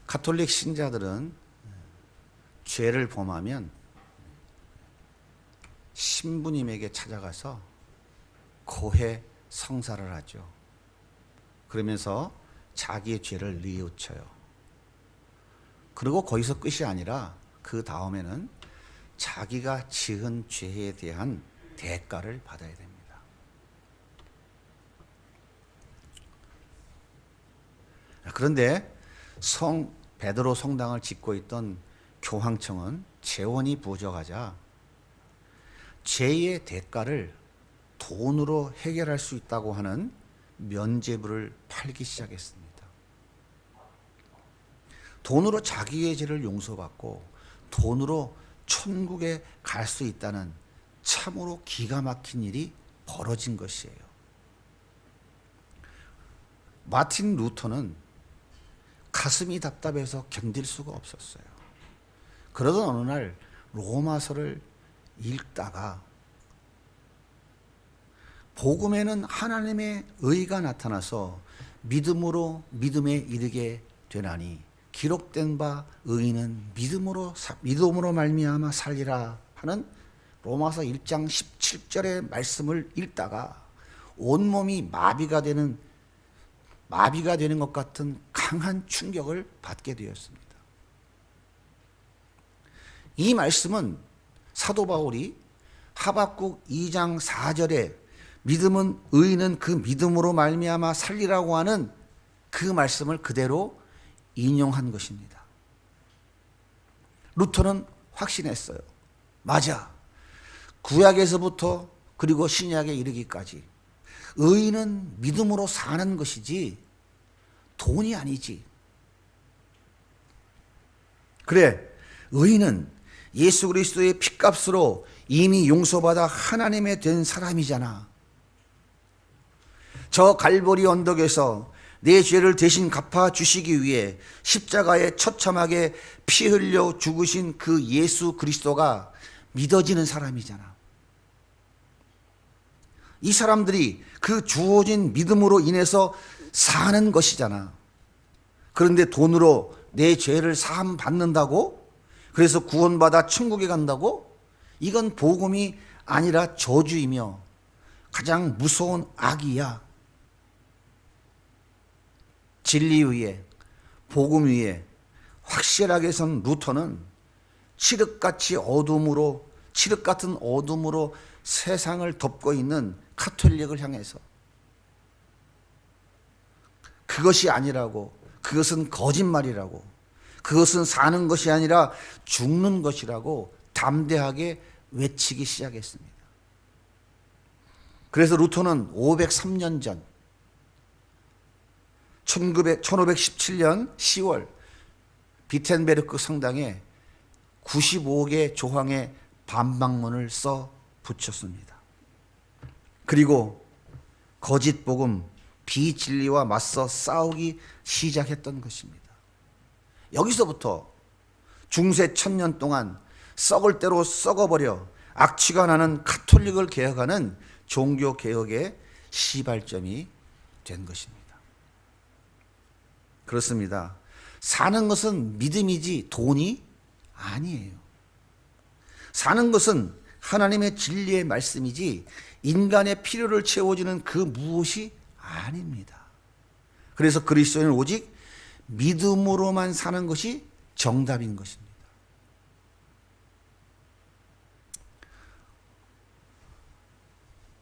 가톨릭 신자들은 죄를 범하면 신부님에게 찾아가서 고해 성사를 하죠. 그러면서 자기의 죄를 뉘우쳐요. 그리고 거기서 끝이 아니라 그 다음에는 자기가 지은 죄에 대한 대가를 받아야 됩니다. 그런데 베드로 성당을 짓고 있던 교황청은 재원이 부족하자 죄의 대가를 돈으로 해결할 수 있다고 하는 면죄부를 팔기 시작했습니다. 돈으로 자기의 죄를 용서받고 돈으로 천국에 갈 수 있다는 참으로 기가 막힌 일이 벌어진 것이에요. 마틴 루터는 가슴이 답답해서 견딜 수가 없었어요. 그러던 어느 날 로마서를 읽다가 복음에는 하나님의 의가 나타나서 믿음으로 믿음에 이르게 되나니 기록된 바 의인은 믿음으로 말미암아 살리라 하는 로마서 1장 17절의 말씀을 읽다가 온몸이 마비가 되는 것 같은 강한 충격을 받게 되었습니다. 이 말씀은 사도 바울이 하박국 2장 4절에 믿음은 의인은 그 믿음으로 말미암아 살리라고 하는 그 말씀을 그대로 인용한 것입니다. 루터는 확신했어요. 맞아. 구약에서부터 그리고 신약에 이르기까지 의인은 믿음으로 사는 것이지 돈이 아니지. 그래, 의인은 예수 그리스도의 핏값으로 이미 용서받아 하나님의 된 사람이잖아. 저 갈보리 언덕에서 내 죄를 대신 갚아주시기 위해 십자가에 처참하게 피 흘려 죽으신 그 예수 그리스도가 믿어지는 사람이잖아. 이 사람들이 그 주어진 믿음으로 인해서 사는 것이잖아. 그런데 돈으로 내 죄를 사함 받는다고? 그래서 구원받아 천국에 간다고? 이건 복음이 아니라 저주이며 가장 무서운 악이야. 진리 위에, 복음 위에 확실하게 선 루터는 칠흑 같은 어둠으로 세상을 덮고 있는 가톨릭을 향해서 그것이 아니라고, 그것은 거짓말이라고, 그것은 사는 것이 아니라 죽는 것이라고 담대하게 외치기 시작했습니다. 그래서 루터는 503년 전 1517년 10월 비텐베르크 성당에 95개 조항의 반박문을 써 붙였습니다. 그리고 거짓 복음, 비진리와 맞서 싸우기 시작했던 것입니다. 여기서부터 중세 1000년 동안 썩을 대로 썩어버려 악취가 나는 가톨릭을 개혁하는 종교개혁의 시발점이 된 것입니다. 그렇습니다. 사는 것은 믿음이지 돈이 아니에요. 사는 것은 하나님의 진리의 말씀이지 인간의 필요를 채워주는 그 무엇이 아닙니다. 그래서 그리스도인은 오직 믿음으로만 사는 것이 정답인 것입니다.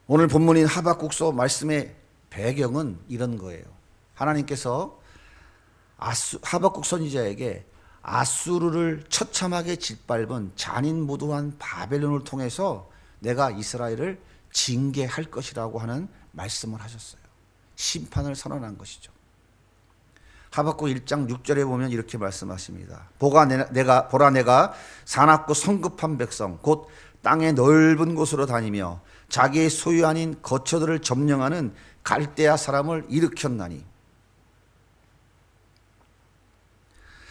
오늘 본문인 하박국서 말씀의 배경은 이런 거예요. 하나님께서 하박국 선지자에게 아수르를 처참하게 짓밟은 잔인무도한 바벨론을 통해서 내가 이스라엘을 징계할 것이라고 하는 말씀을 하셨어요. 심판을 선언한 것이죠. 하박국 1장 6절에 보면 이렇게 말씀하십니다. 보라 내가 사납고 성급한 백성 곧 땅의 넓은 곳으로 다니며 자기의 소유 아닌 거처들을 점령하는 갈대아 사람을 일으켰나니.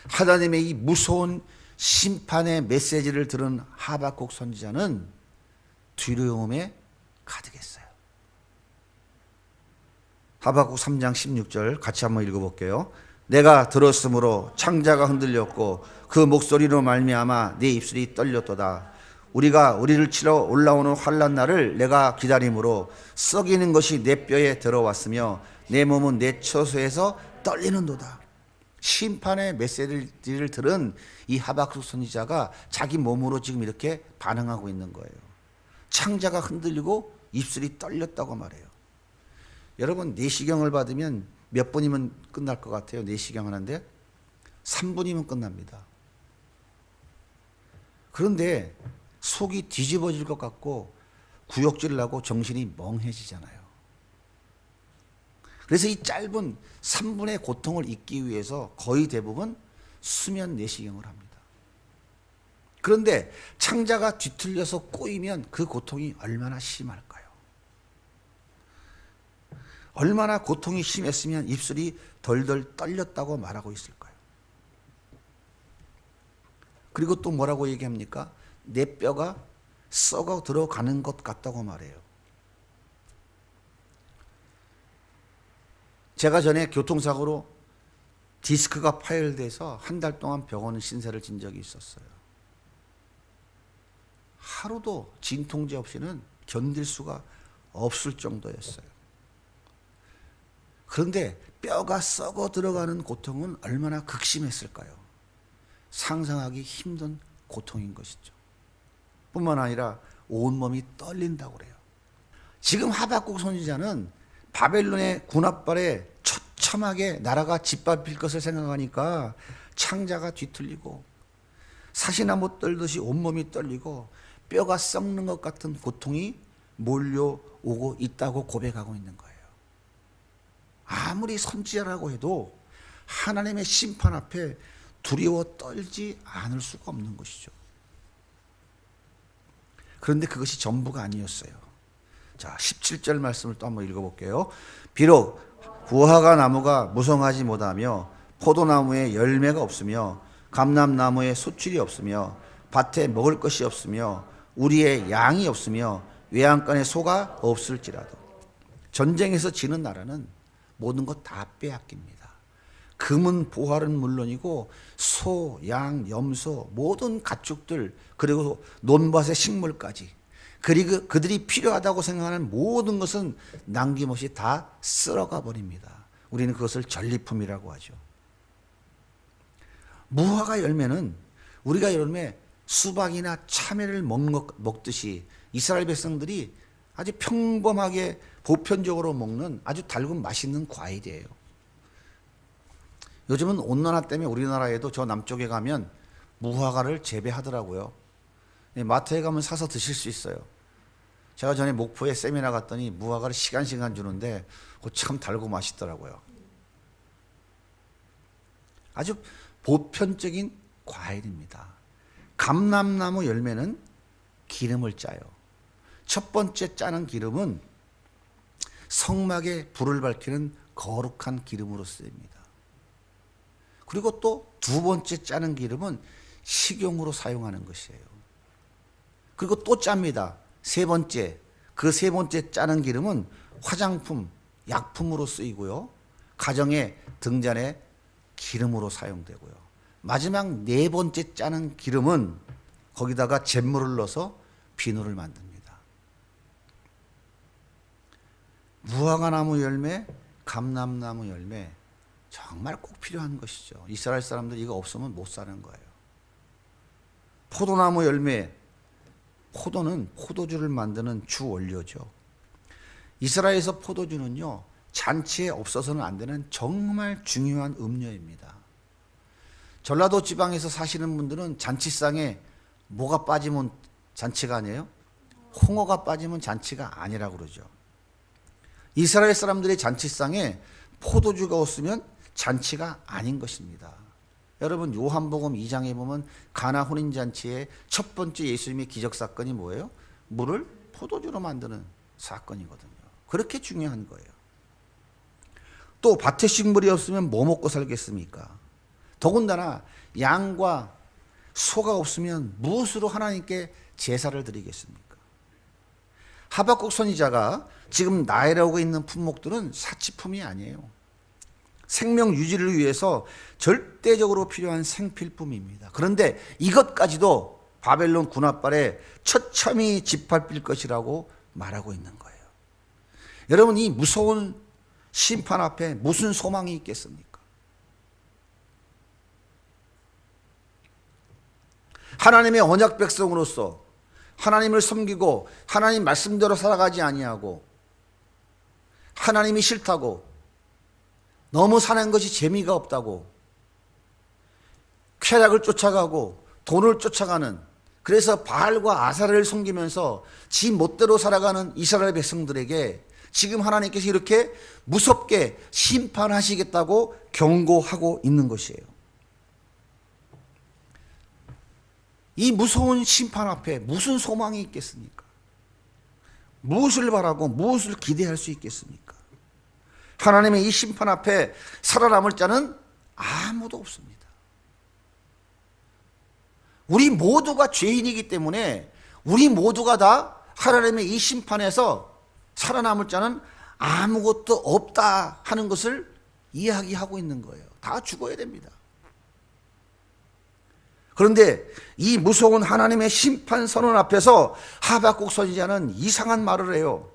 하나님의 이 무서운 심판의 메시지를 들은 하박국 선지자는 두려움에 가득했어요. 하박국 3장 16절 같이 한번 읽어볼게요. 내가 들었으므로 창자가 흔들렸고 그 목소리로 말미암아 내 입술이 떨렸도다. 우리가 우리를 치러 올라오는 환난 날을 내가 기다림으로 썩이는 것이 내 뼈에 들어왔으며 내 몸은 내 처소에서 떨리는도다. 심판의 메시지를 들은 이 하박국 선지자가 자기 몸으로 지금 이렇게 반응하고 있는 거예요. 창자가 흔들리고 입술이 떨렸다고 말해요. 여러분, 내시경을 받으면 몇 분이면 끝날 것 같아요? 내시경 하는데 3분이면 끝납니다. 그런데 속이 뒤집어질 것 같고 구역질을 하고 정신이 멍해지잖아요. 그래서 이 짧은 3분의 고통을 잊기 위해서 거의 대부분 수면 내시경을 합니다. 그런데 창자가 뒤틀려서 꼬이면 그 고통이 얼마나 심할까요? 얼마나 고통이 심했으면 입술이 덜덜 떨렸다고 말하고 있을까요? 그리고 또 뭐라고 얘기합니까? 내 뼈가 썩어 들어가는 것 같다고 말해요. 제가 전에 교통사고로 디스크가 파열돼서 한 달 동안 병원 신세를 진 적이 있었어요. 하루도 진통제 없이는 견딜 수가 없을 정도였어요. 그런데 뼈가 썩어 들어가는 고통은 얼마나 극심했을까요? 상상하기 힘든 고통인 것이죠. 뿐만 아니라 온몸이 떨린다고 그래요. 지금 하박국 선지자는 바벨론의 군합발에 처참하게 나라가 짓밟힐 것을 생각하니까 창자가 뒤틀리고 사시나무 떨듯이 온몸이 떨리고 뼈가 썩는 것 같은 고통이 몰려오고 있다고 고백하고 있는 거예요. 아무리 선지자라고 해도 하나님의 심판 앞에 두려워 떨지 않을 수가 없는 것이죠. 그런데 그것이 전부가 아니었어요. 자, 17절 말씀을 또 한번 읽어볼게요. 비록 무화과 나무가 무성하지 못하며 포도나무에 열매가 없으며 감람나무에 소출이 없으며 밭에 먹을 것이 없으며 우리의 양이 없으며 외양간에 소가 없을지라도 전쟁에서 지는 나라는 모든 것 다 빼앗깁니다. 금은 보화는 물론이고 소, 양, 염소 모든 가축들 그리고 논밭의 식물까지 그리고 그들이 필요하다고 생각하는 모든 것은 남김없이 다 쓸어가 버립니다. 우리는 그것을 전리품이라고 하죠. 무화과 열매는 우리가 여름에 수박이나 참외를 먹듯이 이스라엘 백성들이 아주 평범하게 보편적으로 먹는 아주 달고 맛있는 과일이에요. 요즘은 온난화 때문에 우리나라에도 저 남쪽에 가면 무화과를 재배하더라고요. 마트에 가면 사서 드실 수 있어요. 제가 전에 목포에 세미나 갔더니 무화과를 시간 주는데 참 달고 맛있더라고요. 아주 보편적인 과일입니다. 감람나무 열매는 기름을 짜요. 첫 번째 짜는 기름은 성막에 불을 밝히는 거룩한 기름으로 쓰입니다. 그리고 또 두 번째 짜는 기름은 식용으로 사용하는 것이에요. 그리고 또 짭니다. 세 번째, 그 세 번째 짜는 기름은 화장품, 약품으로 쓰이고요. 가정의 등잔에 기름으로 사용되고요. 마지막 네 번째 짜는 기름은 거기다가 잿물을 넣어서 비누를 만듭니다. 무화과나무 열매, 감람나무 열매 정말 꼭 필요한 것이죠. 이스라엘 사람들 이거 없으면 못 사는 거예요. 포도나무 열매, 포도는 포도주를 만드는 주 원료죠. 이스라엘에서 포도주는요, 잔치에 없어서는 안 되는 정말 중요한 음료입니다. 전라도 지방에서 사시는 분들은 잔치상에 뭐가 빠지면 잔치가 아니에요? 홍어가 빠지면 잔치가 아니라고 그러죠. 이스라엘 사람들의 잔치상에 포도주가 없으면 잔치가 아닌 것입니다. 여러분 요한복음 2장에 보면 가나 혼인잔치의 첫 번째 예수님의 기적사건이 뭐예요? 물을 포도주로 만드는 사건이거든요. 그렇게 중요한 거예요. 또 밭에 식물이 없으면 뭐 먹고 살겠습니까? 더군다나 양과 소가 없으면 무엇으로 하나님께 제사를 드리겠습니까? 하박국 선지자가 지금 나열하고 있는 품목들은 사치품이 아니에요. 생명 유지를 위해서 절대적으로 필요한 생필품입니다. 그런데 이것까지도 바벨론 군합발에 처참히 짓밟힐 것이라고 말하고 있는 거예요. 여러분, 이 무서운 심판 앞에 무슨 소망이 있겠습니까? 하나님의 언약 백성으로서 하나님을 섬기고 하나님 말씀대로 살아가지 아니하고 하나님이 싫다고, 너무 사는 것이 재미가 없다고, 쾌락을 쫓아가고 돈을 쫓아가는, 그래서 바알과 아사를 섬기면서 지 멋대로 살아가는 이스라엘 백성들에게 지금 하나님께서 이렇게 무섭게 심판하시겠다고 경고하고 있는 것이에요. 이 무서운 심판 앞에 무슨 소망이 있겠습니까? 무엇을 바라고 무엇을 기대할 수 있겠습니까? 하나님의 이 심판 앞에 살아남을 자는 아무도 없습니다. 우리 모두가 죄인이기 때문에 우리 모두가 다 하나님의 이 심판에서 살아남을 자는 아무것도 없다 하는 것을 이야기하고 있는 거예요. 다 죽어야 됩니다. 그런데 이 무서운 하나님의 심판 선언 앞에서 하박국 선지자는 이상한 말을 해요.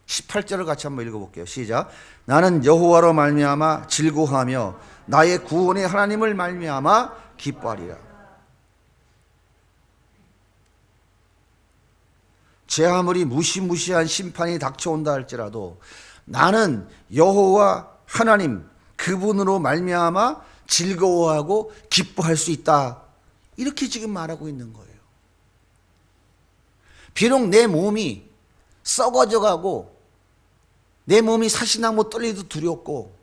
18절을 같이 한번 읽어볼게요. 시작. 나는 여호와로 말미암아 즐거워하며 나의 구원의 하나님을 말미암아 기뻐하리라. 제 아무리 무시무시한 심판이 닥쳐온다 할지라도 나는 여호와 하나님 그분으로 말미암아 즐거워하고 기뻐할 수 있다. 이렇게 지금 말하고 있는 거예요. 비록 내 몸이 썩어져 가고 내 몸이 사시나무 떨리도 두렵고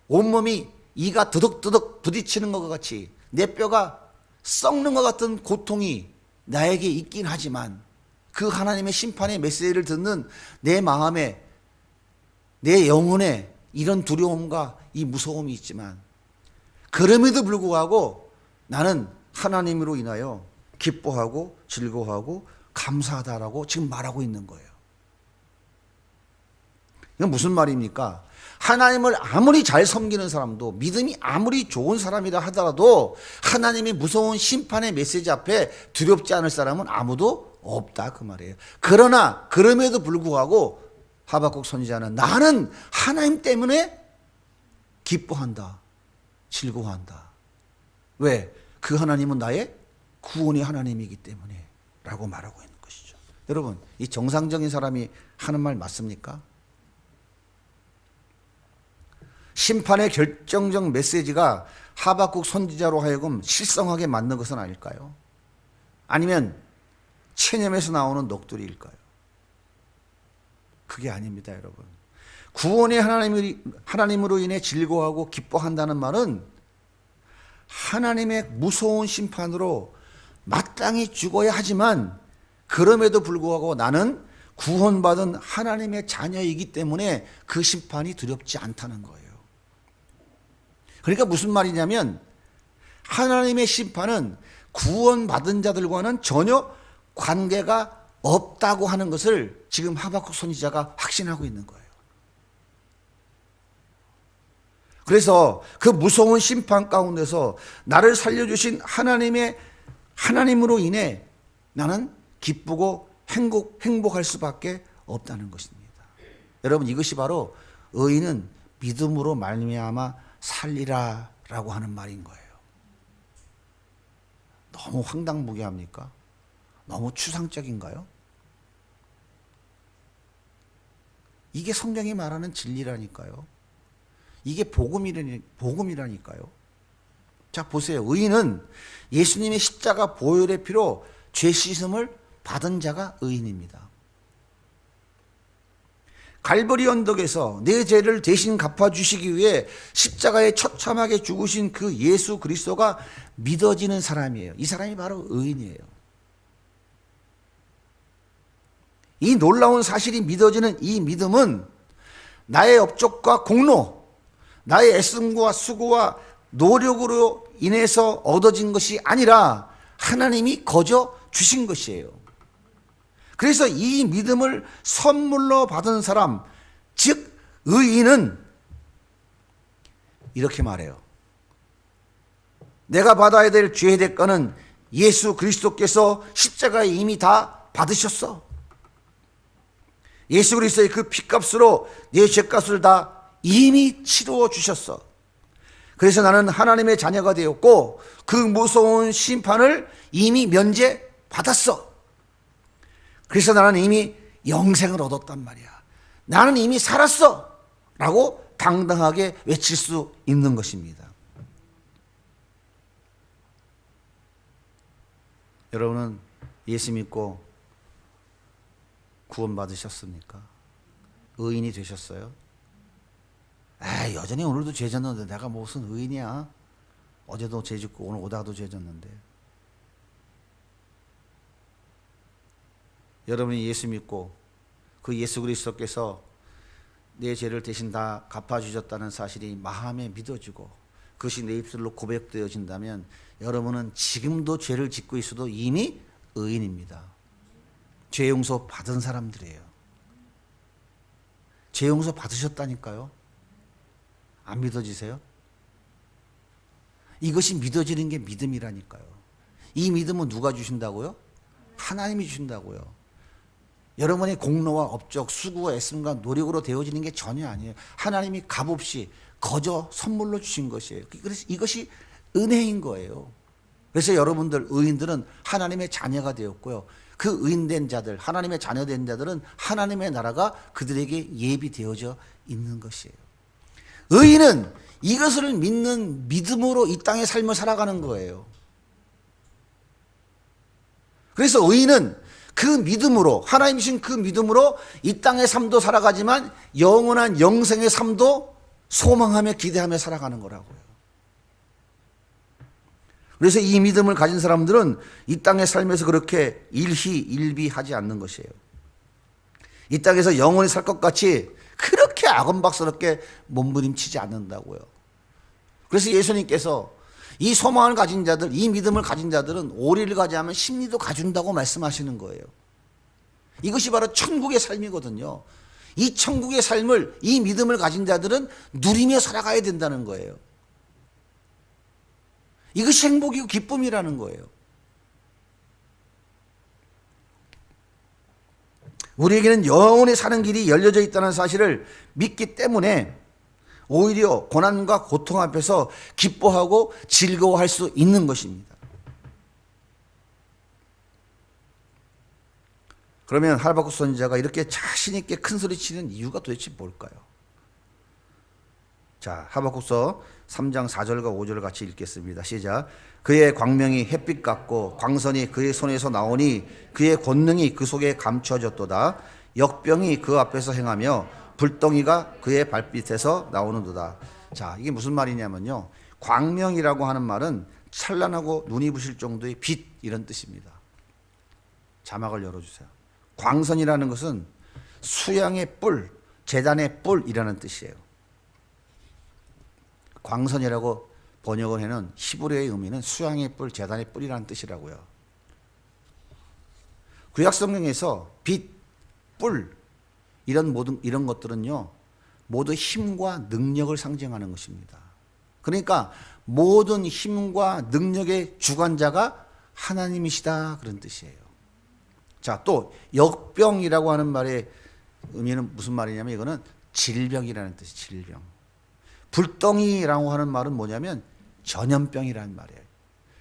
온몸이 이가 드덕드덕 부딪히는 것과 같이 내 뼈가 썩는 것 같은 고통이 나에게 있긴 하지만 그 하나님의 심판의 메시지를 듣는 내 마음에, 내 영혼에 이런 두려움과 이 무서움이 있지만 그럼에도 불구하고 나는 하나님으로 인하여 기뻐하고 즐거워하고 감사하다라고 지금 말하고 있는 거예요. 이건 무슨 말입니까? 하나님을 아무리 잘 섬기는 사람도, 믿음이 아무리 좋은 사람이라 하더라도 하나님의 무서운 심판의 메시지 앞에 두렵지 않을 사람은 아무도 없다 그 말이에요. 그러나 그럼에도 불구하고 하박국 선지자는 나는 하나님 때문에 기뻐한다, 즐거워한다. 왜? 그 하나님은 나의 구원의 하나님이기 때문에 라고 말하고 있는 것이죠. 여러분, 이 정상적인 사람이 하는 말 맞습니까? 심판의 결정적 메시지가 하박국 선지자로 하여금 실성하게 만든 것은 아닐까요? 아니면 체념에서 나오는 넋두리일까요? 그게 아닙니다, 여러분. 구원의 하나님으로 인해 즐거워하고 기뻐한다는 말은 하나님의 무서운 심판으로 마땅히 죽어야 하지만 그럼에도 불구하고 나는 구원받은 하나님의 자녀이기 때문에 그 심판이 두렵지 않다는 거예요. 그러니까 무슨 말이냐면 하나님의 심판은 구원받은 자들과는 전혀 관계가 없다고 하는 것을 지금 하박국 선지자가 확신하고 있는 거예요. 그래서 그 무서운 심판 가운데서 나를 살려주신 하나님으로 인해 나는 기쁘고 행복할 수밖에 없다는 것입니다. 여러분, 이것이 바로 의인은 믿음으로 말미암아 살리라 라고 하는 말인 거예요. 너무 황당무계합니까? 너무 추상적인가요? 이게 성경이 말하는 진리라니까요. 이게 복음이라니까요. 자, 보세요. 의인은 예수님의 십자가 보혈의 피로 죄 씻음을 받은 자가 의인입니다. 갈보리 언덕에서 내 죄를 대신 갚아주시기 위해 십자가에 처참하게 죽으신 그 예수 그리스도가 믿어지는 사람이에요. 이 사람이 바로 의인이에요. 이 놀라운 사실이 믿어지는 이 믿음은 나의 업적과 공로, 나의 애씀과 수고와 노력으로 인해서 얻어진 것이 아니라 하나님이 거저 주신 것이에요. 그래서 이 믿음을 선물로 받은 사람, 즉 의인은 이렇게 말해요. 내가 받아야 될 죄의 대가는 예수 그리스도께서 십자가에 이미 다 받으셨어. 예수 그리스도의 그 피값으로 내 죄값을 다 이미 치루어 주셨어. 그래서 나는 하나님의 자녀가 되었고 그 무서운 심판을 이미 면제받았어. 그래서 나는 이미 영생을 얻었단 말이야. 나는 이미 살았어 라고 당당하게 외칠 수 있는 것입니다. 여러분은 예수 믿고 구원받으셨습니까? 의인이 되셨어요? 여전히 오늘도 죄 졌는데 내가 무슨 의인이야? 어제도 죄 짓고 오늘 오다가도 죄 졌는데. 여러분이 예수 믿고 그 예수 그리스도께서 내 죄를 대신 다 갚아주셨다는 사실이 마음에 믿어지고 그것이 내 입술로 고백되어진다면 여러분은 지금도 죄를 짓고 있어도 이미 의인입니다. 죄 용서 받은 사람들이에요. 죄 용서 받으셨다니까요. 안 믿어지세요? 이것이 믿어지는 게 믿음이라니까요. 이 믿음은 누가 주신다고요? 하나님이 주신다고요. 여러분의 공로와 업적, 수고와 애씀과 노력으로 되어지는 게 전혀 아니에요. 하나님이 값없이 거저 선물로 주신 것이에요. 그래서 이것이 은혜인 거예요. 그래서 여러분들 의인들은 하나님의 자녀가 되었고요. 그 의인된 자들, 하나님의 자녀된 자들은 하나님의 나라가 그들에게 예비되어져 있는 것이에요. 의인은 이것을 믿는 믿음으로 이 땅의 삶을 살아가는 거예요. 그래서 의인은 그 믿음으로, 하나님 주신 그 믿음으로 이 땅의 삶도 살아가지만 영원한 영생의 삶도 소망하며 기대하며 살아가는 거라고요. 그래서 이 믿음을 가진 사람들은 이 땅의 삶에서 그렇게 일희일비하지 않는 것이에요. 이 땅에서 영원히 살 것 같이 그렇게 아금박스럽게 몸부림치지 않는다고요. 그래서 예수님께서 이 소망을 가진 자들, 이 믿음을 가진 자들은 오리를 가지하면 십리도 가준다고 말씀하시는 거예요. 이것이 바로 천국의 삶이거든요. 이 천국의 삶을, 이 믿음을 가진 자들은 누리며 살아가야 된다는 거예요. 이것이 행복이고 기쁨이라는 거예요. 우리에게는 영원히 사는 길이 열려져 있다는 사실을 믿기 때문에 오히려 고난과 고통 앞에서 기뻐하고 즐거워할 수 있는 것입니다. 그러면 하박국 선지자가 이렇게 자신 있게 큰 소리 치는 이유가 도대체 뭘까요? 자, 하박국서 3장 4절과 5절을 같이 읽겠습니다. 시작. 그의 광명이 햇빛 같고 광선이 그의 손에서 나오니 그의 권능이 그 속에 감춰졌도다. 역병이 그 앞에서 행하며 불덩이가 그의 발빛에서 나오는도다. 자, 이게 무슨 말이냐면요. 광명이라고 하는 말은 찬란하고 눈이 부실 정도의 빛, 이런 뜻입니다. 자막을 열어주세요. 광선이라는 것은 수양의 뿔, 제단의 뿔이라는 뜻이에요. 광선이라고 번역을 해놓은 히브리어의 의미는 수양의 뿔, 제단의 뿔이라는 뜻이라고요. 구약 성경에서 빛, 뿔 이런 것들은요 모두 힘과 능력을 상징하는 것입니다. 그러니까 모든 힘과 능력의 주관자가 하나님이시다, 그런 뜻이에요. 자, 또 역병이라고 하는 말의 의미는 무슨 말이냐면 이거는 질병이라는 뜻이 질병. 불덩이라고 하는 말은 뭐냐면 전염병이라는 말이에요.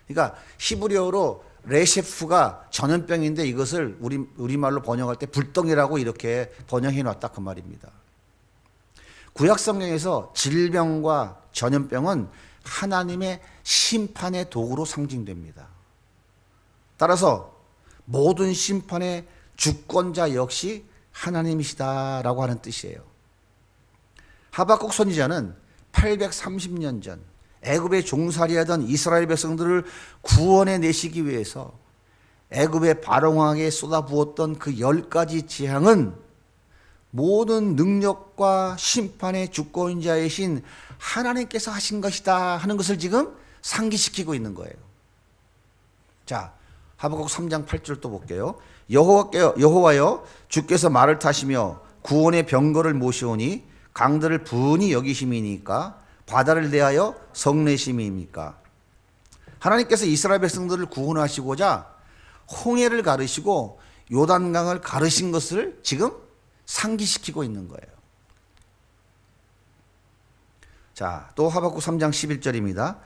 그러니까 히브리어로 레셰프가 전염병인데 이것을 우리말로 번역할 때 불덩이라고 이렇게 번역해 놨다, 그 말입니다. 구약 성경에서 질병과 전염병은 하나님의 심판의 도구로 상징됩니다. 따라서 모든 심판의 주권자 역시 하나님이시다라고 하는 뜻이에요. 하박국 선지자는 830년 전 애굽에 종살이하던 이스라엘 백성들을 구원해 내시기 위해서 애굽의 바로왕에게 쏟아부었던 그 10가지 재앙은 모든 능력과 심판의 주권자이신 하나님께서 하신 것이다 하는 것을 지금 상기시키고 있는 거예요. 자, 하박국 3장 8절 또 볼게요. 여호와여, 주께서 말을 타시며 구원의 병거를 모시오니 강들을 분히 여기심이니까 바다를 대하여 성내심이입니까? 하나님께서 이스라엘 백성들을 구원하시고자 홍해를 가르시고 요단강을 가르신 것을 지금 상기시키고 있는 거예요. 자, 또 하박국 3장 11절입니다.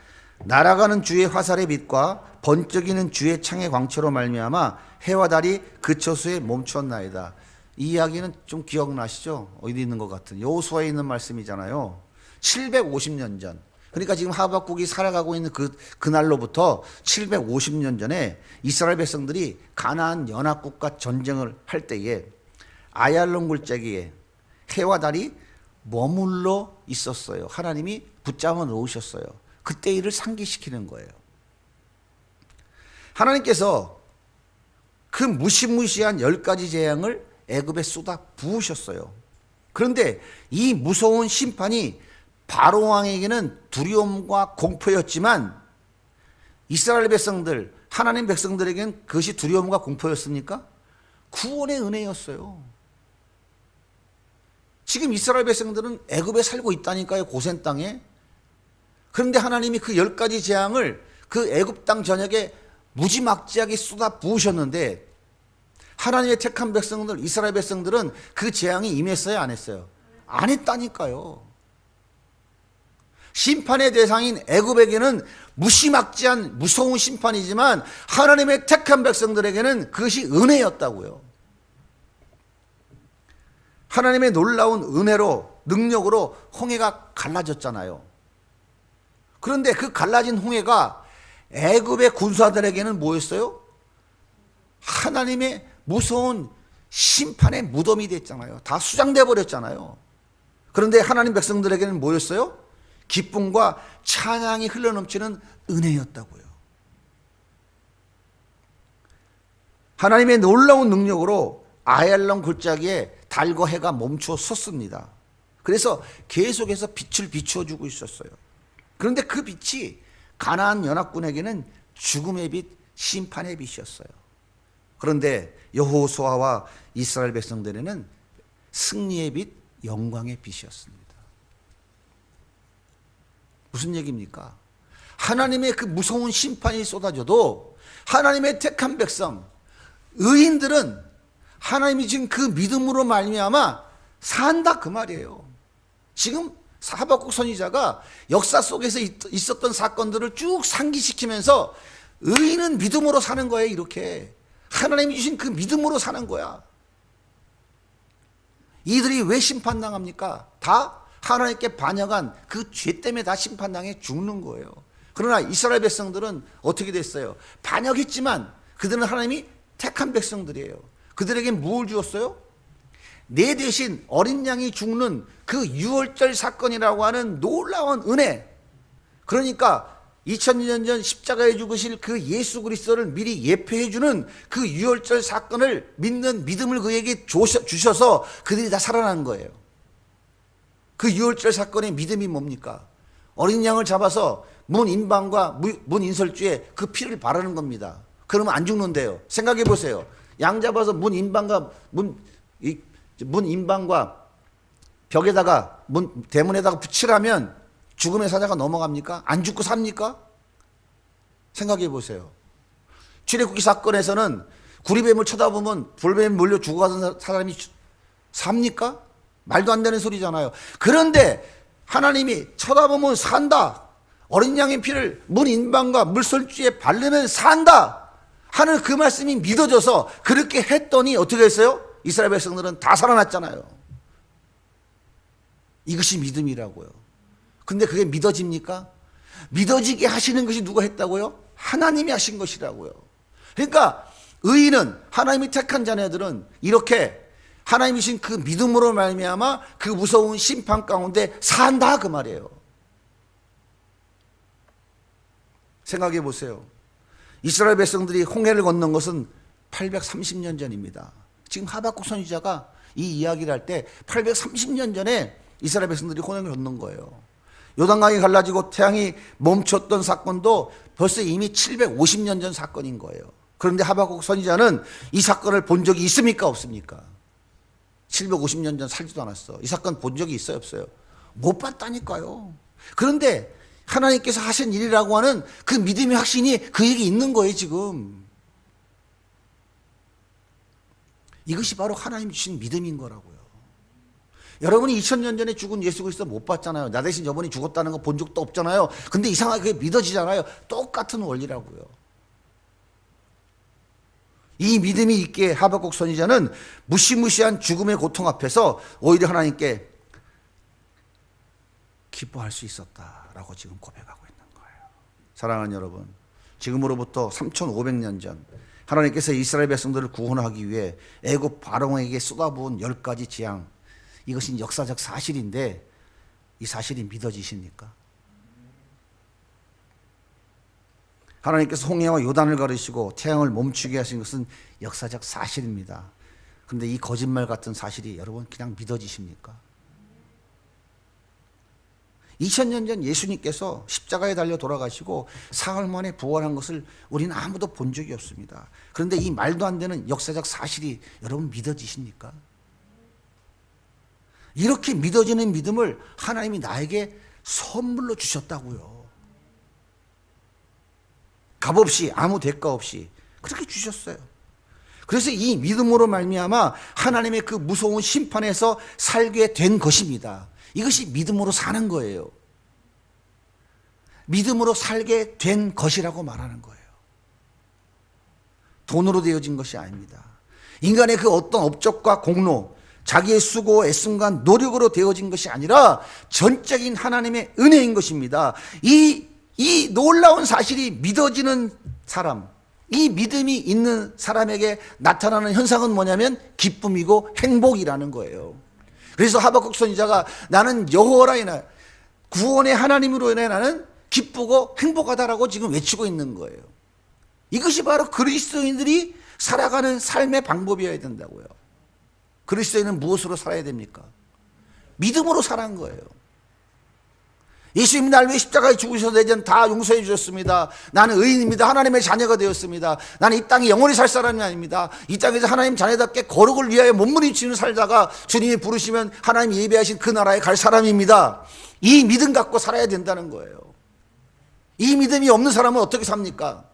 날아가는 주의 화살의 빛과 번쩍이는 주의 창의 광채로 말미암아 해와 달이 그 처소에 멈추었나이다. 이 이야기는 좀 기억나시죠? 어디 있는 것 같은 여호수아에 있는 말씀이잖아요. 750년 전. 그러니까 지금 하박국이 살아가고 있는 그날로부터 750년 전에 이스라엘 백성들이 가나안 연합국과 전쟁을 할 때에 아얄론 골짜기에 해와 달이 머물러 있었어요. 하나님이 붙잡아 놓으셨어요. 그때 일을 상기시키는 거예요. 하나님께서 그 무시무시한 10가지 재앙을 애굽에 쏟아 부으셨어요. 그런데 이 무서운 심판이 바로 왕에게는 두려움과 공포였지만 이스라엘 백성들, 하나님 백성들에게는 그것이 두려움과 공포였습니까? 구원의 은혜였어요. 지금 이스라엘 백성들은 애굽에 살고 있다니까요, 고센 땅에. 그런데 하나님이 그 10가지 재앙을 그 애굽 땅 전역에 무지막지하게 쏟아 부으셨는데 하나님의 택한 백성들, 이스라엘 백성들은 그 재앙이 임했어요, 안 했어요? 안 했다니까요. 심판의 대상인 애굽에게는 무시막지한 무서운 심판이지만 하나님의 택한 백성들에게는 그것이 은혜였다고요. 하나님의 놀라운 은혜로, 능력으로 홍해가 갈라졌잖아요. 그런데 그 갈라진 홍해가 애굽의 군사들에게는 뭐였어요? 하나님의 무서운 심판의 무덤이 됐잖아요. 다 수장돼 버렸잖아요. 그런데 하나님 백성들에게는 뭐였어요? 기쁨과 찬양이 흘러넘치는 은혜였다고요. 하나님의 놀라운 능력으로 아얄론 골짜기에 달과 해가 멈추어 섰습니다. 그래서 계속해서 빛을 비추어 주고 있었어요. 그런데 그 빛이 가나안 연합군에게는 죽음의 빛, 심판의 빛이었어요. 그런데 여호수아와 이스라엘 백성들에게는 승리의 빛, 영광의 빛이었습니다. 무슨 얘기입니까? 하나님의 그 무서운 심판이 쏟아져도 하나님의 택한 백성, 의인들은 하나님이 지금 그 믿음으로 말미암아 산다 그 말이에요. 지금 하박국 선지자가 역사 속에서 있었던 사건들을 쭉 상기시키면서 의인은 믿음으로 사는 거예요. 이렇게 하나님이 주신 그 믿음으로 사는 거야. 이들이 왜 심판당합니까? 다 하나님께 반역한 그 죄 때문에 다 심판당해 죽는 거예요. 그러나 이스라엘 백성들은 어떻게 됐어요? 반역했지만 그들은 하나님이 택한 백성들이에요. 그들에게 뭘 주었어요? 내 대신 어린 양이 죽는 그 유월절 사건이라고 하는 놀라운 은혜. 그러니까 2000년 전 십자가에 죽으실 그 예수 그리스도를 미리 예표해 주는 그 유월절 사건을 믿는 믿음을 그에게 주셔서 그들이 다 살아난 거예요. 그 유월절 사건의 믿음이 뭡니까? 어린 양을 잡아서 문 인방과 문 인설주에 그 피를 바르는 겁니다. 그러면 안 죽는데요. 생각해 보세요. 양 잡아서 문 인방과 벽에다가 대문에다가 붙이라면 죽음의 사자가 넘어갑니까? 안 죽고 삽니까? 생각해 보세요. 출애굽기 사건에서는 구리뱀을 쳐다보면 불뱀 물려 죽어가던 사람이 삽니까? 말도 안 되는 소리잖아요. 그런데 하나님이 쳐다보면 산다. 어린 양의 피를 문 인방과 물설주에 바르면 산다 하는 그 말씀이 믿어져서 그렇게 했더니 어떻게 했어요? 이스라엘 백성들은 다 살아났잖아요. 이것이 믿음이라고요. 근데 그게 믿어집니까? 믿어지게 하시는 것이 누가 했다고요? 하나님이 하신 것이라고요. 그러니까 의인은, 하나님이 택한 자녀들은 이렇게 하나님이신 그 믿음으로 말미암아 그 무서운 심판 가운데 산다 그 말이에요. 생각해 보세요. 이스라엘 백성들이 홍해를 건넌 것은 830년 전입니다. 지금 하박국 선지자가 이 이야기를 할 때 830년 전에 이스라엘 백성들이 홍해를 건넌 거예요. 요단강이 갈라지고 태양이 멈췄던 사건도 벌써 이미 750년 전 사건인 거예요. 그런데 하박국 선지자는 이 사건을 본 적이 있습니까? 없습니까? 750년 전 살지도 않았어. 이 사건 본 적이 있어요? 없어요? 못 봤다니까요. 그런데 하나님께서 하신 일이라고 하는 그 믿음의 확신이 그에게 있는 거예요, 지금. 이것이 바로 하나님 주신 믿음인 거라고요. 여러분이 2000년 전에 죽은 예수 그리스도 못 봤잖아요. 나 대신 저분이 죽었다는 거 본 적도 없잖아요. 근데 이상하게 그게 믿어지잖아요. 똑같은 원리라고요. 이 믿음이 있게 하박국 선지자는 무시무시한 죽음의 고통 앞에서 오히려 하나님께 기뻐할 수 있었다라고 지금 고백하고 있는 거예요. 사랑하는 여러분, 지금으로부터 3500년 전 하나님께서 이스라엘 백성들을 구원하기 위해 애굽 바로에게 쏟아부은 10가지 재앙, 이것이 역사적 사실인데 이 사실이 믿어지십니까? 하나님께서 홍해와 요단을 가르시고 태양을 멈추게 하신 것은 역사적 사실입니다. 그런데 이 거짓말 같은 사실이 여러분 그냥 믿어지십니까? 2000년 전 예수님께서 십자가에 달려 돌아가시고 사흘 만에 부활한 것을 우리는 아무도 본 적이 없습니다. 그런데 이 말도 안 되는 역사적 사실이 여러분 믿어지십니까? 이렇게 믿어지는 믿음을 하나님이 나에게 선물로 주셨다고요. 값없이, 아무 대가 없이 그렇게 주셨어요. 그래서 이 믿음으로 말미암아 하나님의 그 무서운 심판에서 살게 된 것입니다. 이것이 믿음으로 사는 거예요. 믿음으로 살게 된 것이라고 말하는 거예요. 돈으로 되어진 것이 아닙니다. 인간의 그 어떤 업적과 공로, 자기의 수고, 애씀과 노력으로 되어진 것이 아니라 전적인 하나님의 은혜인 것입니다. 이 놀라운 사실이 믿어지는 사람, 이 믿음이 있는 사람에게 나타나는 현상은 뭐냐면 기쁨이고 행복이라는 거예요. 그래서 하박국 선지자가 나는 여호와라 인하여 구원의 하나님으로 인해 나는 기쁘고 행복하다라고 지금 외치고 있는 거예요. 이것이 바로 그리스도인들이 살아가는 삶의 방법이어야 된다고요. 그리스도인은 무엇으로 살아야 됩니까? 믿음으로 사는 거예요. 예수님이 날 위해 십자가에 죽으셔서 내 죄는 다 용서해 주셨습니다. 나는 의인입니다. 하나님의 자녀가 되었습니다. 나는 이 땅에 영원히 살 사람이 아닙니다. 이 땅에서 하나님 자녀답게 거룩을 위하여 몸부림치는 살다가 주님이 부르시면 하나님 예배하신 그 나라에 갈 사람입니다. 이 믿음 갖고 살아야 된다는 거예요. 이 믿음이 없는 사람은 어떻게 삽니까?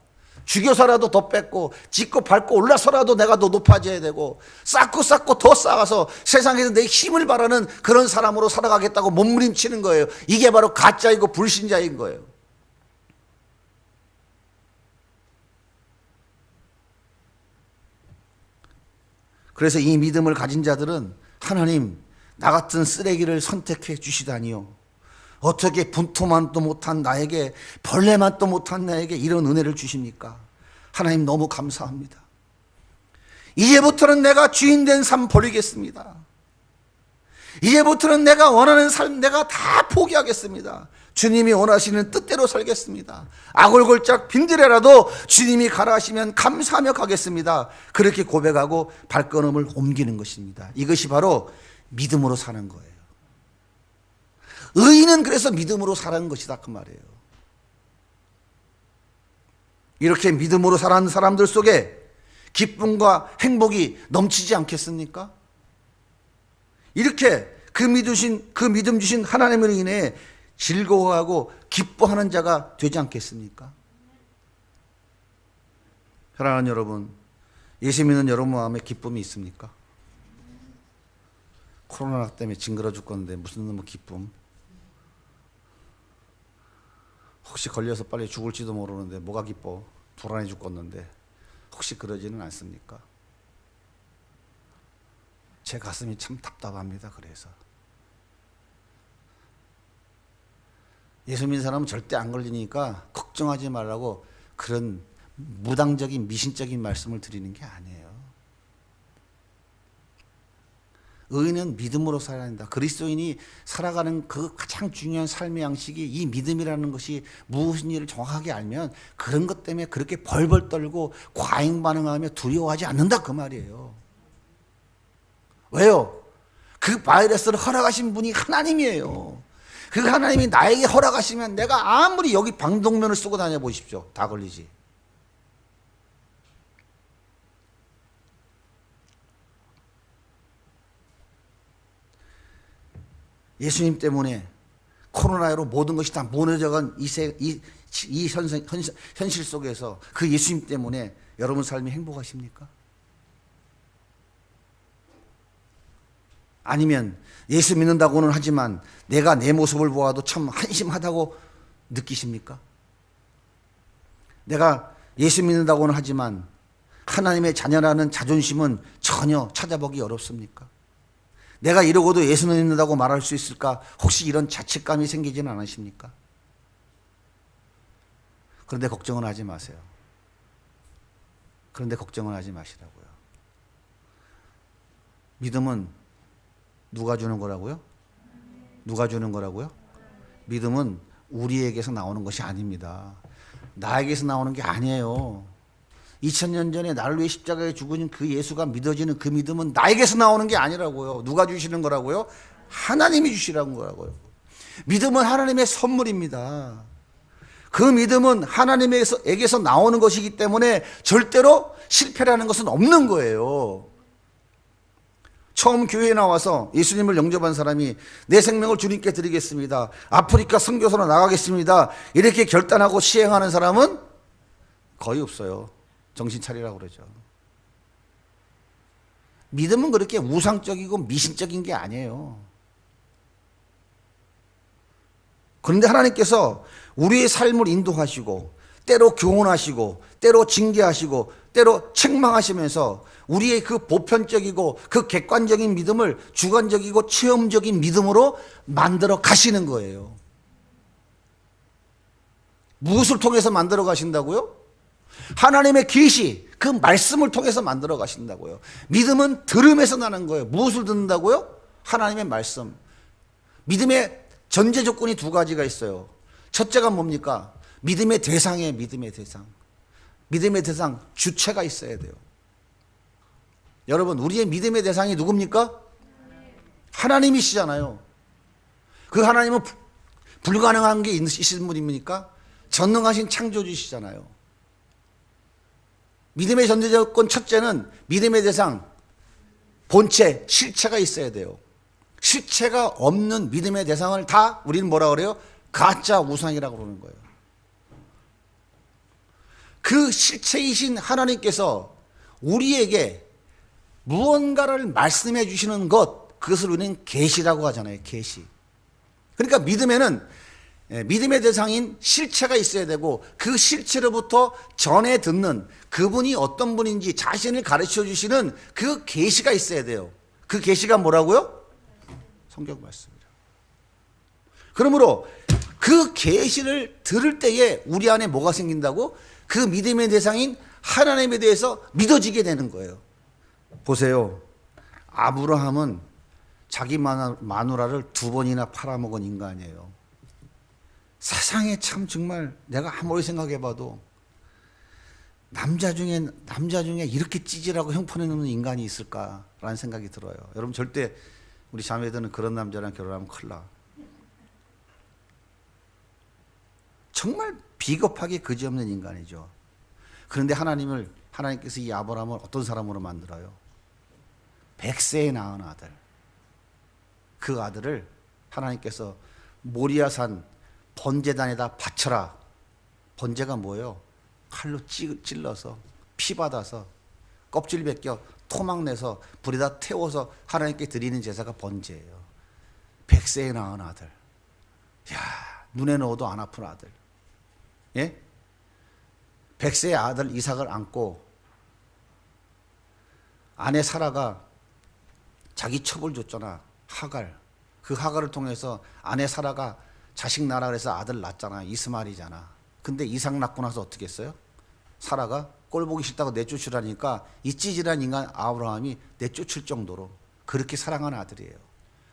죽여서라도 더 뺏고 짓고 밟고 올라서라도 내가 더 높아져야 되고 쌓고 더 쌓아서 세상에서 내 힘을 바라는 그런 사람으로 살아가겠다고 몸부림치는 거예요. 이게 바로 가짜이고 불신자인 거예요. 그래서 이 믿음을 가진 자들은 하나님, 나 같은 쓰레기를 선택해 주시다니요. 어떻게 분토만도 못한 나에게, 벌레만도 못한 나에게 이런 은혜를 주십니까? 하나님 너무 감사합니다. 이제부터는 내가 주인된 삶 버리겠습니다. 이제부터는 내가 원하는 삶 내가 다 포기하겠습니다. 주님이 원하시는 뜻대로 살겠습니다. 아골골짝 빈들에라도 주님이 가라 하시면 감사하며 가겠습니다. 그렇게 고백하고 발걸음을 옮기는 것입니다. 이것이 바로 믿음으로 사는 거예요. 의인은 그래서 믿음으로 사는 것이다 그 말이에요. 이렇게 믿음으로 살아가는 사람들 속에 기쁨과 행복이 넘치지 않겠습니까? 이렇게 그 믿음 주신 하나님으로 인해 즐거워하고 기뻐하는 자가 되지 않겠습니까? 사랑하는 여러분, 예수 믿는 여러분 마음에 기쁨이 있습니까? 코로나 때문에 징그러 죽겠는데 무슨 놈의 기쁨? 혹시 걸려서 빨리 죽을지도 모르는데 뭐가 기뻐? 불안해 죽겠는데 혹시 그러지는 않습니까? 제 가슴이 참 답답합니다. 그래서 예수 믿는 사람은 절대 안 걸리니까 걱정하지 말라고 그런 무당적인 미신적인 말씀을 드리는 게 아니에요. 의인은 믿음으로 살아야 한다. 그리스도인이 살아가는 그 가장 중요한 삶의 양식이 이 믿음이라는 것이 무슨 일을 정확하게 알면 그런 것 때문에 그렇게 벌벌 떨고 과잉 반응하며 두려워하지 않는다 그 말이에요. 왜요? 그 바이러스를 허락하신 분이 하나님이에요. 그 하나님이 나에게 허락하시면 내가 아무리 여기 방독면을 쓰고 다녀 보십시오. 다 걸리지. 예수님 때문에 코로나로 모든 것이 다 무너져간 현실 속에서 그 예수님 때문에 여러분 삶이 행복하십니까? 아니면 예수 믿는다고는 하지만 내가 내 모습을 보아도 참 한심하다고 느끼십니까? 내가 예수 믿는다고는 하지만 하나님의 자녀라는 자존심은 전혀 찾아보기 어렵습니까? 내가 이러고도 예수 믿는다고 말할 수 있을까? 혹시 이런 자책감이 생기지는 않으십니까? 그런데 걱정은 하지 마세요. 그런데 걱정은 하지 마시라고요. 믿음은 누가 주는 거라고요? 누가 주는 거라고요? 믿음은 우리에게서 나오는 것이 아닙니다. 나에게서 나오는 게 아니에요. 2000년 전에 나를 위해 십자가에 죽으신 그 예수가 믿어지는 그 믿음은 나에게서 나오는 게 아니라고요. 누가 주시는 거라고요? 하나님이 주시라는 거라고요. 믿음은 하나님의 선물입니다. 그 믿음은 하나님에게서 나오는 것이기 때문에 절대로 실패라는 것은 없는 거예요. 처음 교회에 나와서 예수님을 영접한 사람이 내 생명을 주님께 드리겠습니다. 아프리카 선교사로 나가겠습니다. 이렇게 결단하고 시행하는 사람은 거의 없어요. 정신 차리라고 그러죠. 믿음은 그렇게 우상적이고 미신적인 게 아니에요. 그런데 하나님께서 우리의 삶을 인도하시고 때로 교훈하시고 때로 징계하시고 때로 책망하시면서 우리의 그 보편적이고 그 객관적인 믿음을 주관적이고 체험적인 믿음으로 만들어 가시는 거예요. 무엇을 통해서 만들어 가신다고요? 하나님의 계시, 그 말씀을 통해서 만들어 가신다고요. 믿음은 들음에서 나는 거예요. 무엇을 듣는다고요? 하나님의 말씀. 믿음의 전제 조건이 두 가지가 있어요. 첫째가 뭡니까? 믿음의 대상이에요. 믿음의 대상. 믿음의 대상, 주체가 있어야 돼요. 여러분, 우리의 믿음의 대상이 누굽니까? 하나님이시잖아요. 그 하나님은 불가능한 게 있으신 분입니까? 전능하신 창조주시잖아요. 믿음의 전제 조건 첫째는 믿음의 대상, 본체, 실체가 있어야 돼요. 실체가 없는 믿음의 대상을 다 우리는 뭐라 그래요? 가짜 우상이라고 그러는 거예요. 그 실체이신 하나님께서 우리에게 무언가를 말씀해 주시는 것, 그것을 우리는 계시라고 하잖아요. 계시. 그러니까 믿음에는 믿음의 대상인 실체가 있어야 되고 그 실체로부터 전해 듣는 그분이 어떤 분인지 자신을 가르쳐 주시는 그 계시가 있어야 돼요. 그 계시가 뭐라고요? 성경 말씀이라. 그러므로 그 계시를 들을 때에 우리 안에 뭐가 생긴다고? 그 믿음의 대상인 하나님에 대해서 믿어지게 되는 거예요. 보세요. 아브라함은 자기 마누라를 2번이나 팔아먹은 인간이에요. 세상에 참 정말 내가 아무리 생각해봐도 남자 중에 이렇게 찌질하고 형편없는 인간이 있을까라는 생각이 들어요. 여러분 절대 우리 자매들은 그런 남자랑 결혼하면 큰일 나. 정말 비겁하게 그지없는 인간이죠. 그런데 하나님께서 이 아브라함을 어떤 사람으로 만들어요? 100세에 낳은 아들. 그 아들을 하나님께서 모리아산 번제단에다 바쳐라. 번제가 뭐예요? 칼로 찔러서 피 받아서 껍질 벗겨 토막 내서 불에다 태워서 하나님께 드리는 제사가 번제예요. 100세에 낳은 아들. 야, 눈에 넣어도 안 아픈 아들. 예? 100세의 아들 이삭을 안고 아내 사라가 자기 첩을 줬잖아. 하갈. 그 하갈을 통해서 아내 사라가 자식 낳으라 그래서 아들 낳잖아. 이스마엘이잖아. 근데 이삭 낳고 나서 어떻게 했어요? 사라가 꼴 보기 싫다고 내쫓으라니까 이 찌질한 인간 아브라함이 내쫓을 정도로 그렇게 사랑하는 아들이에요.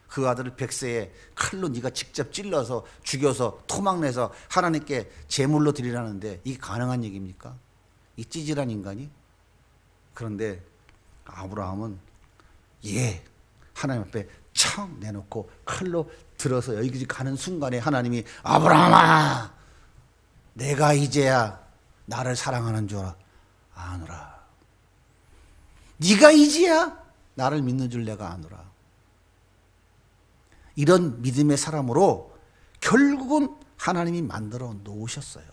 그 아들을 100세에 칼로 네가 직접 찔러서 죽여서 토막내서 하나님께 제물로 드리라는데 이게 가능한 얘기입니까? 이 찌질한 인간이? 그런데 아브라함은 하나님 앞에 청 내놓고 칼로 들어서 여기까지 가는 순간에 하나님이 아브라함아, 내가 이제야 나를 사랑하는 줄 아노라. 네가 이제야 나를 믿는 줄 내가 아노라. 이런 믿음의 사람으로 결국은 하나님이 만들어 놓으셨어요.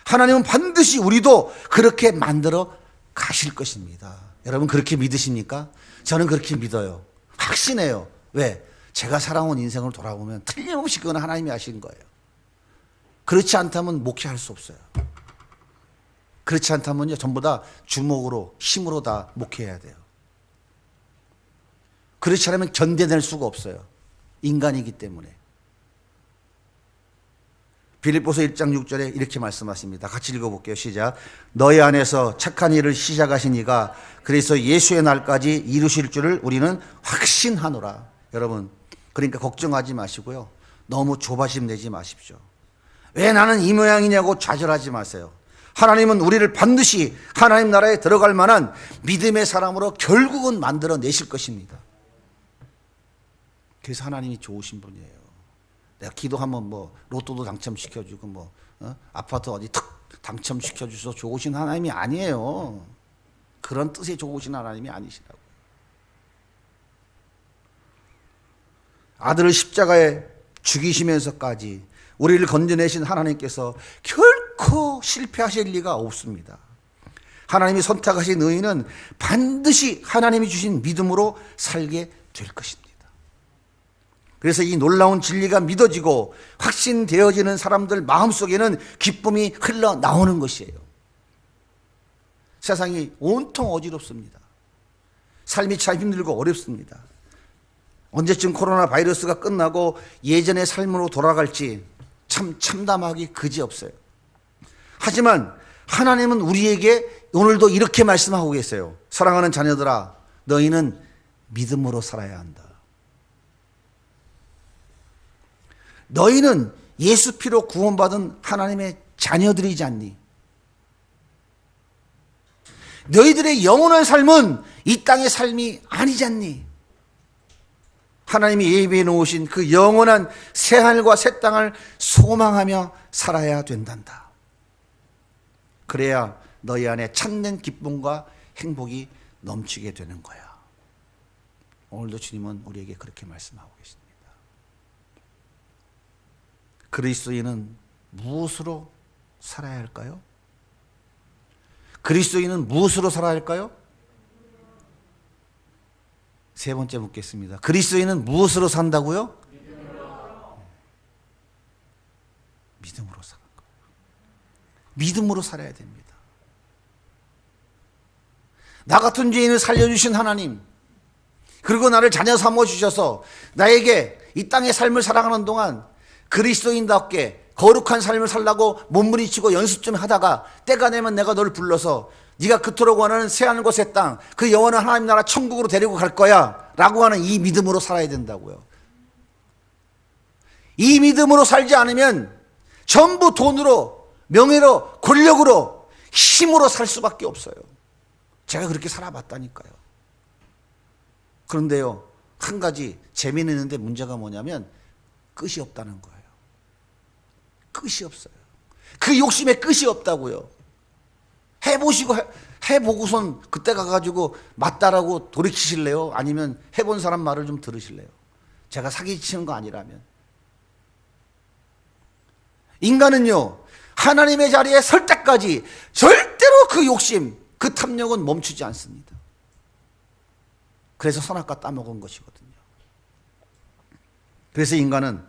하나님은 반드시 우리도 그렇게 만들어 가실 것입니다. 여러분 그렇게 믿으십니까? 저는 그렇게 믿어요. 확신해요. 왜? 제가 살아온 인생을 돌아보면 틀림없이 그건 하나님이 하신 거예요. 그렇지 않다면 목회할 수 없어요. 그렇지 않다면요, 전부 다 주먹으로, 힘으로 다 목회해야 돼요. 그렇지 않으면 견뎌낼 수가 없어요. 인간이기 때문에. 빌립보서 1장 6절에 이렇게 말씀하십니다. 같이 읽어볼게요. 시작. 너희 안에서 착한 일을 시작하신 이가 그래서 예수의 날까지 이루실 줄을 우리는 확신하노라. 여러분, 그러니까 걱정하지 마시고요, 너무 조바심 내지 마십시오. 왜 나는 이 모양이냐고 좌절하지 마세요. 하나님은 우리를 반드시 하나님 나라에 들어갈 만한 믿음의 사람으로 결국은 만들어 내실 것입니다. 그래서 하나님이 좋으신 분이에요. 내가 기도하면 뭐 로또도 당첨시켜주고 아파트 어디 탁 당첨시켜주셔서 좋으신 하나님이 아니에요. 그런 뜻의 좋으신 하나님이 아니시라고. 아들을 십자가에 죽이시면서까지 우리를 건져내신 하나님께서 결코 실패하실 리가 없습니다. 하나님이 선택하신 의인은 반드시 하나님이 주신 믿음으로 살게 될 것입니다. 그래서 이 놀라운 진리가 믿어지고 확신되어지는 사람들 마음속에는 기쁨이 흘러나오는 것이에요. 세상이 온통 어지럽습니다. 삶이 참 힘들고 어렵습니다. 언제쯤 코로나 바이러스가 끝나고 예전의 삶으로 돌아갈지 참 참담하기 그지없어요. 하지만 하나님은 우리에게 오늘도 이렇게 말씀하고 계세요. 사랑하는 자녀들아, 너희는 믿음으로 살아야 한다. 너희는 예수 피로 구원받은 하나님의 자녀들이지 않니? 너희들의 영원한 삶은 이 땅의 삶이 아니지 않니? 하나님이 예비해 놓으신 그 영원한 새하늘과 새 땅을 소망하며 살아야 된단다. 그래야 너희 안에 참된 기쁨과 행복이 넘치게 되는 거야. 오늘도 주님은 우리에게 그렇게 말씀하고 계십니다. 그리스도인은 무엇으로 살아야 할까요? 그리스도인은 무엇으로 살아야 할까요? 세 번째 묻겠습니다. 그리스도인은 무엇으로 산다고요? 믿음으로 사는 거예요. 믿음으로 살아야 됩니다. 나 같은 죄인을 살려주신 하나님, 그리고 나를 자녀 삼아주셔서 나에게 이 땅의 삶을 살아가는 동안 그리스도인답게 거룩한 삶을 살라고 몸부림치고 연습 좀 하다가 때가 되면 내가 너를 불러서 네가 그토록 원하는 새하늘과 새 땅, 그 영원한 하나님 나라 천국으로 데리고 갈 거야 라고 하는 이 믿음으로 살아야 된다고요. 이 믿음으로 살지 않으면 전부 돈으로, 명예로, 권력으로, 힘으로 살 수밖에 없어요. 제가 그렇게 살아봤다니까요. 그런데요, 한 가지 재미있는데 문제가 뭐냐면 끝이 없다는 거예요. 끝이 없어요. 그 욕심에 끝이 없다고요. 해보고선 그때 가가지고 맞다라고 돌이키실래요? 아니면 해본 사람 말을 좀 들으실래요? 제가 사기치는 거 아니라면. 인간은요, 하나님의 자리에 설 때까지 절대로 그 욕심, 그 탐욕은 멈추지 않습니다. 그래서 선악과 따먹은 것이거든요. 그래서 인간은,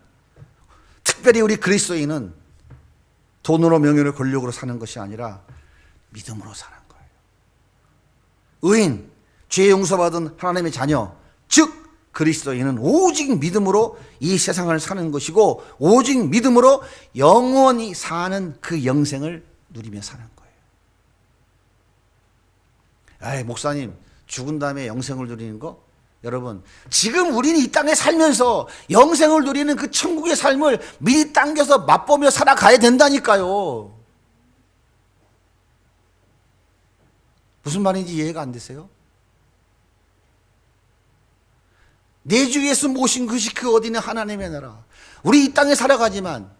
특별히 우리 그리스도인은 돈으로, 명예로, 권력으로 사는 것이 아니라 믿음으로 사는 거예요. 의인, 죄 용서받은 하나님의 자녀, 즉 그리스도인은 오직 믿음으로 이 세상을 사는 것이고 오직 믿음으로 영원히 사는 그 영생을 누리며 사는 거예요. 아이, 목사님, 죽은 다음에 영생을 누리는 거? 여러분, 지금 우리는 이 땅에 살면서 영생을 누리는 그 천국의 삶을 미리 당겨서 맛보며 살아가야 된다니까요. 무슨 말인지 이해가 안 되세요? 내 주 예수 모신 것이 그 어디는 하나님의 나라. 우리 이 땅에 살아가지만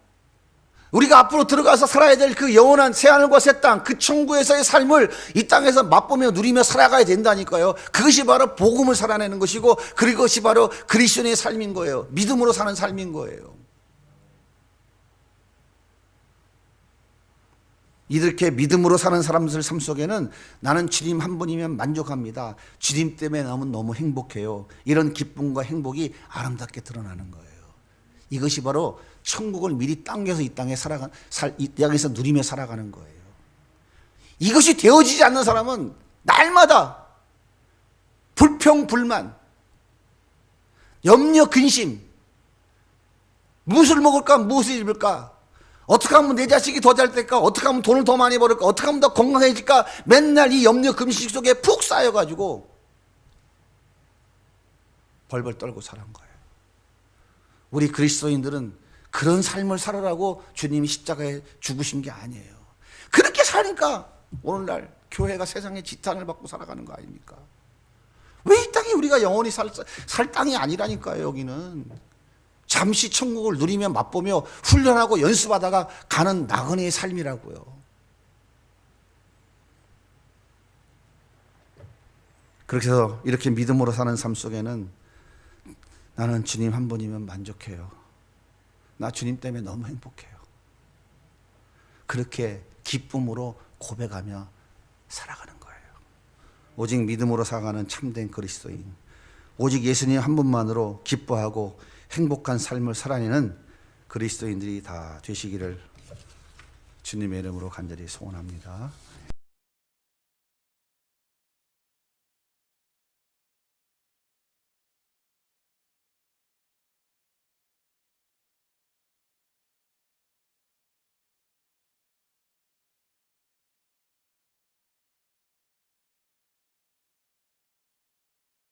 우리가 앞으로 들어가서 살아야 될 그 영원한 새하늘과 새 땅, 그 천국에서의 삶을 이 땅에서 맛보며 누리며 살아가야 된다니까요. 그것이 바로 복음을 살아내는 것이고 그것이 바로 그리스도인의 삶인 거예요. 믿음으로 사는 삶인 거예요. 이렇게 믿음으로 사는 사람들 삶 속에는 나는 주님 한 분이면 만족합니다. 주님 때문에 너무 행복해요. 이런 기쁨과 행복이 아름답게 드러나는 거예요. 이것이 바로 천국을 미리 당겨서 이 땅에서 누리며 살아가는 거예요. 이것이 되어지지 않는 사람은 날마다 불평, 불만, 염려, 근심, 무엇을 먹을까, 무엇을 입을까, 어떻게 하면 내 자식이 더 잘 될까, 어떻게 하면 돈을 더 많이 벌을까, 어떻게 하면 더 건강해질까, 맨날 이 염려, 근심 속에 푹 쌓여가지고 벌벌 떨고 사는 거예요. 우리 그리스도인들은 그런 삶을 살아라고 주님이 십자가에 죽으신 게 아니에요. 그렇게 사니까 오늘날 교회가 세상의 지탄을 받고 살아가는 거 아닙니까? 왜 이 땅이 우리가 영원히 살 땅이 아니라니까요. 여기는 잠시 천국을 누리며 맛보며 훈련하고 연습하다가 가는 나그네의 삶이라고요. 그렇게 해서 이렇게 믿음으로 사는 삶 속에는 나는 주님 한 분이면 만족해요. 나 주님 때문에 너무 행복해요. 그렇게 기쁨으로 고백하며 살아가는 거예요. 오직 믿음으로 살아가는 참된 그리스도인, 오직 예수님 한 분만으로 기뻐하고 행복한 삶을 살아내는 그리스도인들이 다 되시기를 주님의 이름으로 간절히 소원합니다.